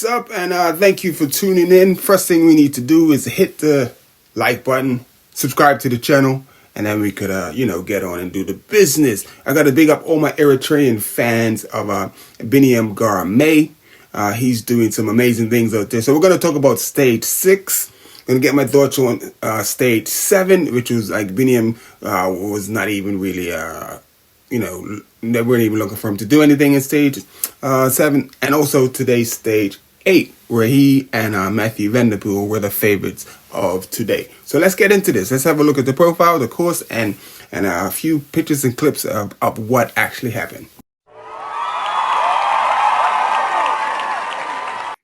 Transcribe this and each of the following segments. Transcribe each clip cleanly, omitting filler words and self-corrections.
what's up? And thank you for tuning in. First thing we need to do is hit the like button, subscribe to the channel, and then we could, get on and do the business. I got to big up all my Eritrean fans of Biniam May. He's doing some amazing things out there. So we're going to talk about stage 6. I'm going to get my thoughts on stage 7, which was like Biniam was not even really they weren't even looking for him to do anything in stage 7, and also today's stage 8, where he and Matthew Vanderpool were the favorites of today. So let's get into this. Let's have a look at the profile, the course, and a few pictures and clips of what actually happened.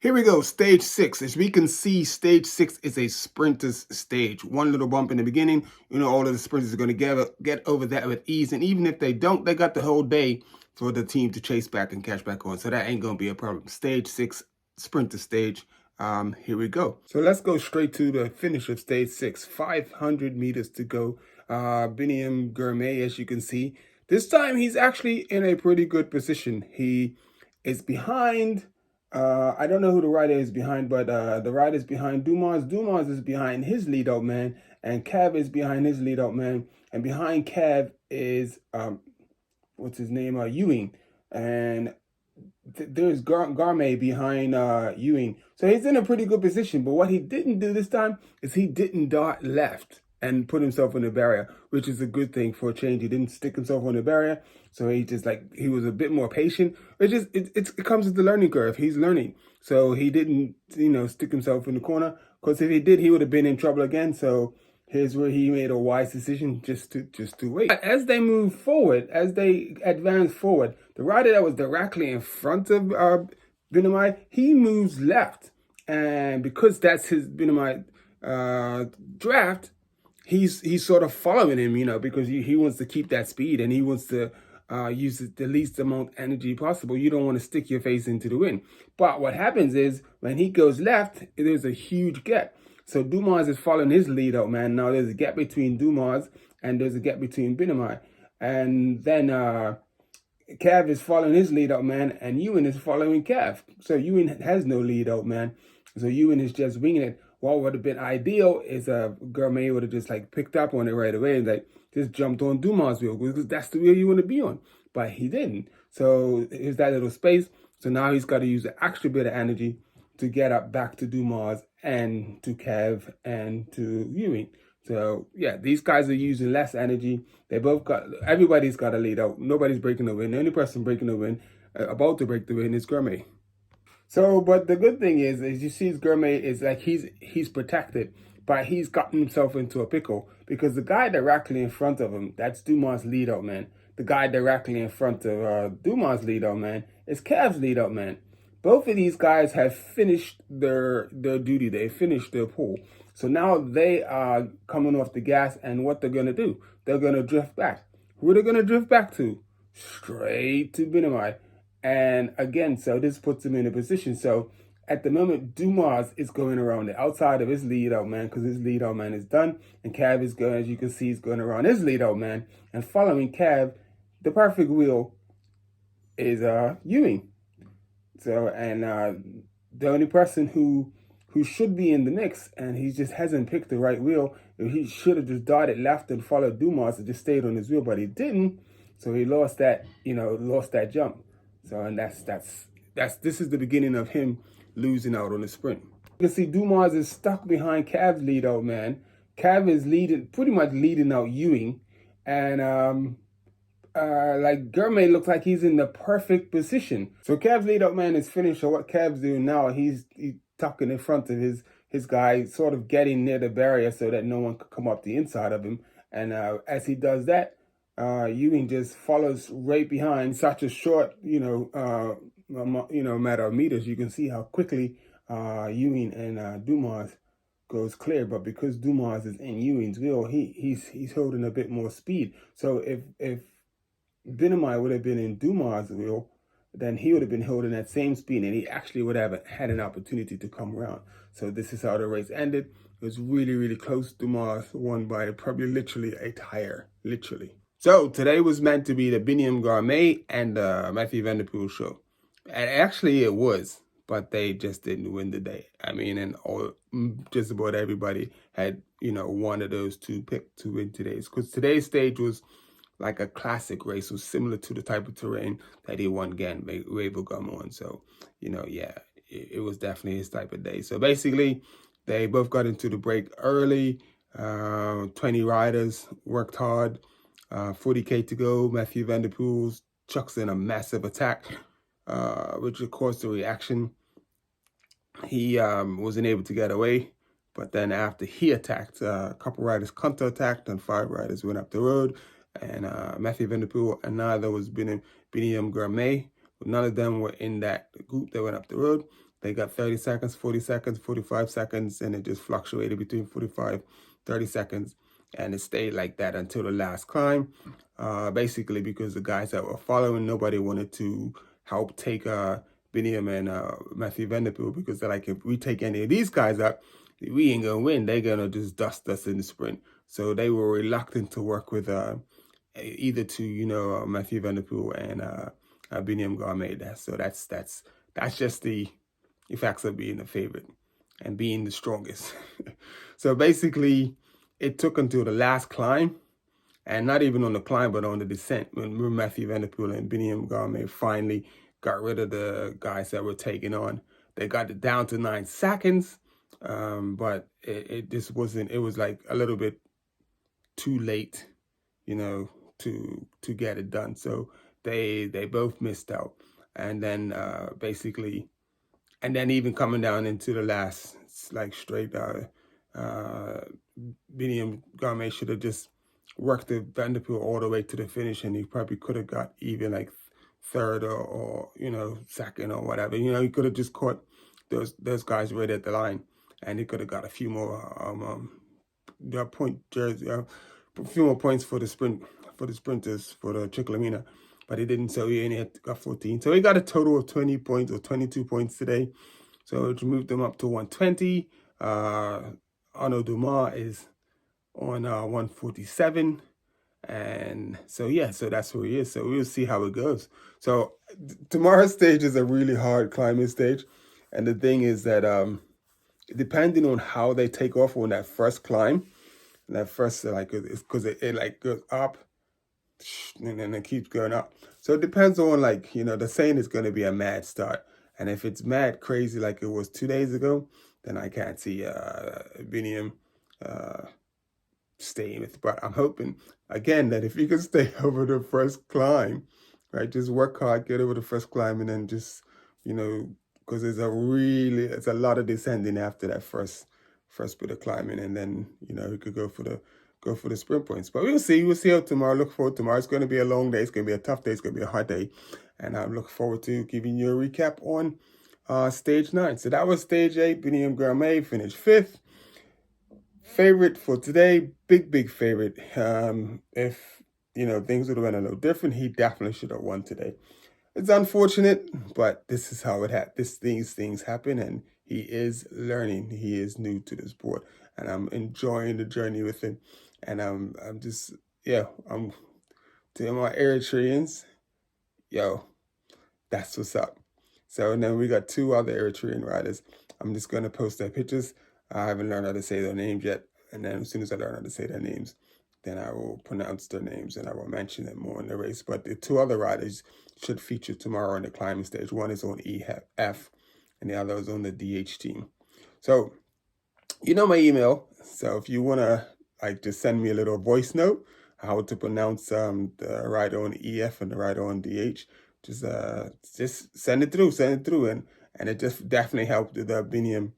Here we go, stage 6. As we can see, stage 6 is a sprinter's stage. One little bump in the beginning, all of the sprinters are going to get over that with ease. And even if they don't, they got the whole day for the team to chase back and catch back on. So that ain't going to be a problem. Stage 6, sprinter stage. Here we go. So let's go straight to the finish of stage 6. 500 meters to go. Biniam Gourmet, as you can see. This time, he's actually in a pretty good position. He is behind... I don't know who the rider is behind, but the rider is behind Dumas. Dumas is behind his lead out man, and Cav is behind his lead out man. And behind Cav is, what's his name? Ewing. And there's Garme behind Ewing. So he's in a pretty good position. But what he didn't do this time is he didn't dart left and put himself on the barrier, which is a good thing for a change. He didn't stick himself on the barrier. So he was a bit more patient. It comes with the learning curve. He's learning. So he didn't, stick himself in the corner. Because if he did, he would have been in trouble again. So here's where he made a wise decision just to wait. As they move forward, as they advance forward, the rider that was directly in front of Biniam, he moves left. And because that's his Biniam draft, he's sort of following him, because he wants to keep that speed and he wants to use the least amount of energy possible. You don't want to stick your face into the wind. But what happens is when he goes left, there's a huge gap. So Dumas is following his lead out man. Now there's a gap between Dumas and there's a gap between Biniam. And then Cav is following his lead out man and Ewan is following Cav. So Ewan has no lead out man. So Ewan is just winging it. What would have been ideal is Gourmet would have just picked up on it right away and just jumped on Dumas' wheel, because that's the wheel you want to be on. But he didn't. So here's that little space. So now he's got to use an extra bit of energy to get up back to Dumas and to Kev and to Ewing. So yeah, these guys are using less energy. Everybody's got a lead out. Nobody's breaking the win. The only person breaking the win, about to break the win, is Gourmet. So, but the good thing is you see Gourmet is he's protected, but he's gotten himself into a pickle, because the guy directly in front of him, that's Dumas' lead out man. The guy directly in front of Dumas' lead out man is Cav's lead out man. Both of these guys have finished their duty. They finished their pull. So now they are coming off the gas, and what they're going to do, they're going to drift back. Who are they going to drift back to? Straight to Biniam. And again, so this puts him in a position. So at the moment, Dumas is going around the outside of his lead out man, because his lead out man is done. And Cav is going, as you can see, is going around his lead out man. And following Cav, the perfect wheel is Ewing. So, and the only person who should be in the mix, and he just hasn't picked the right wheel. He should have just darted left and followed Dumas and just stayed on his wheel, but he didn't. So he lost that jump. So, and this is the beginning of him losing out on the sprint. You can see Dumas is stuck behind Cav's lead out man. Cav is pretty much leading out Ewing, and Gourmet looks like he's in the perfect position. So Cav's lead out man is finished. So what Cav's doing now, he's tucking in front of his guy, sort of getting near the barrier so that no one could come up the inside of him. And as he does that, Ewing just follows right behind. Such a short, matter of meters. You can see how quickly Ewing and Dumas goes clear. But because Dumas is in Ewing's wheel, he's holding a bit more speed. So if Biniam would have been in Dumas' wheel, then he would have been holding that same speed, and he actually would have had an opportunity to come around. So this is how the race ended. It was really, really close. Dumas won by probably literally a tire, literally. So today was meant to be the Biniam Gourmet and Matthew Vanderpool show. And actually it was. but they just didn't win the day. I mean, and just about everybody had, one of those two picked to win today's, because today's stage was like a classic race, was similar to the type of terrain that he won again, Ravelgum on. So, yeah, it was definitely his type of day. So basically, they both got into the break early. 20 riders worked hard. 40K to go. Matthew Vanderpool chucks in a massive attack, which of course the reaction. He wasn't able to get away, but then after he attacked, a couple riders counter-attacked and 5 riders went up the road. And Matthew Vanderpool and neither was Biniam Gourmet. None of them were in that group that went up the road. They got 30 seconds, 40 seconds, 45 seconds, and it just fluctuated between 45, 30 seconds. And it stayed like that until the last climb. Basically because the guys that were following, nobody wanted to help take Biniam and Matthew Vanderpool, because they're like, if we take any of these guys up, we ain't gonna win. They're gonna just dust us in the sprint. So they were reluctant to work with either two, Matthew Vanderpool and Biniam Gourmet. So that's just the effects of being the favorite and being the strongest. So basically, it took until the last climb, and not even on the climb, but on the descent, when Matthew Vanderpool and Biniam Gourmet finally got rid of the guys that were taking on. They got it down to 9 seconds, but it just wasn't. It was like a little bit too late, to get it done. So they both missed out, and then basically, and then even coming down into the last, like straight, Biniam Gourmet should have just worked the Vanderpool all the way to the finish, and he probably could have got even like third or second or whatever. He could have just caught those guys right at the line, and he could have got a few more a few more points for the sprinters for the Chiclamina, but he didn't. So he only got 14. So he got a total of 20 points or 22 points today. So it moved them up to 120. Arnaud Dumas is on 147. And so, yeah, so that's where he is. So we'll see how it goes. So tomorrow's stage is a really hard climbing stage. And the thing is that depending on how they take off on that first climb, that first, like, it's because it like goes up and then it keeps going up. So it depends on, like, the saying is going to be a mad start. And if it's mad crazy like it was 2 days ago, then I can't see Biniam staying with. But I'm hoping, again, that if you can stay over the first climb, right, just work hard, get over the first climb, and then just, because it's a lot of descending after that first bit of climbing, and then, you could go for the sprint points. But we'll see how tomorrow. Look forward to tomorrow. It's going to be a long day. It's going to be a tough day. It's going to be a hard day. And I look forward to giving you a recap on stage 9. So that was stage 8. Biniam Gourmet finished 5th. Favorite for today, big favorite. If, things would have been a little different, he definitely should have won today. It's unfortunate, but this is how it happens. These things happen, and he is learning. He is new to the sport, and I'm enjoying the journey with him. And I'm just, I'm to my Eritreans, that's what's up. So, and then we got 2 other Eritrean riders. I'm just going to post their pictures. I haven't learned how to say their names yet. And then as soon as I learn how to say their names, then I will pronounce their names and I will mention them more in the race. But the 2 other riders should feature tomorrow in the climbing stage. One is on EF and the other is on the DH team. So, my email. So if you want to just send me a little voice note, how to pronounce the rider on EF and the rider on DH, just send it through. And it just definitely helped with the Biniam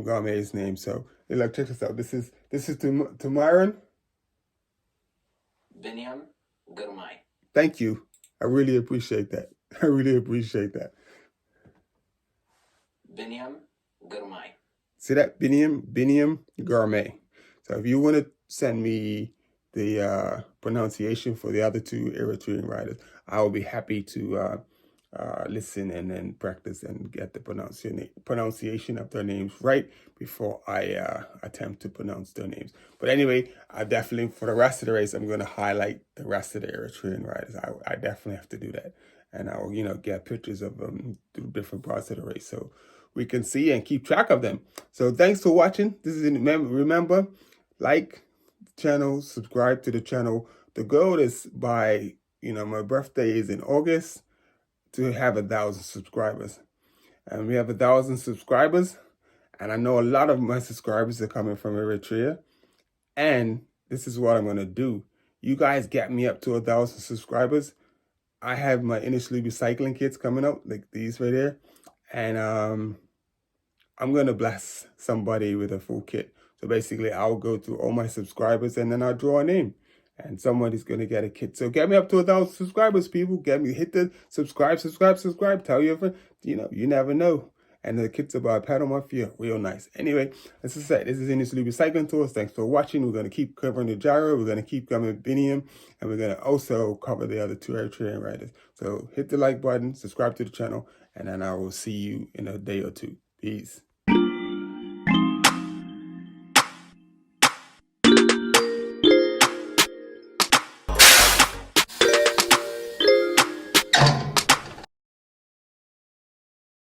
Gourmet's name. So check this out. This is to Myron. Biniam Gourmet. Thank you. I really appreciate that. Biniam Gourmet. See that? Biniam Gourmet. So if you want to send me the pronunciation for the other 2 Eritrean riders, I will be happy to listen and then practice and get the pronunciation of their names right before I attempt to pronounce their names. But anyway, I definitely, for the rest of the race, I'm going to highlight the rest of the Eritrean riders. I definitely have to do that. and I'll get pictures of them through different parts of the race so we can see and keep track of them. So thanks for watching. This is remember, like the channel, subscribe to the channel. The goal is by my birthday is in August to have 1,000 subscribers, and we have 1,000 subscribers. And I know a lot of my subscribers are coming from Eritrea. And this is what I'm going to do. You guys get me up to 1,000 subscribers. I have my initially recycling kits coming up, like these right here. And I'm going to bless somebody with a full kit. So basically, I'll go through all my subscribers and then I'll draw a name. And somebody's going to get a kit. So get me up to 1,000 subscribers, people. Get me, hit the subscribe. Tell your friend. You never know. And the kits about a pat on my feet, real nice. Anyway, as I said, this is Initially Recycling Tools. Thanks for watching. We're going to keep covering the gyro. We're going to keep covering Biniam. And we're going to also cover the other 2 Eritrean riders. So hit the like button, subscribe to the channel, and then I will see you in a day or 2. Peace.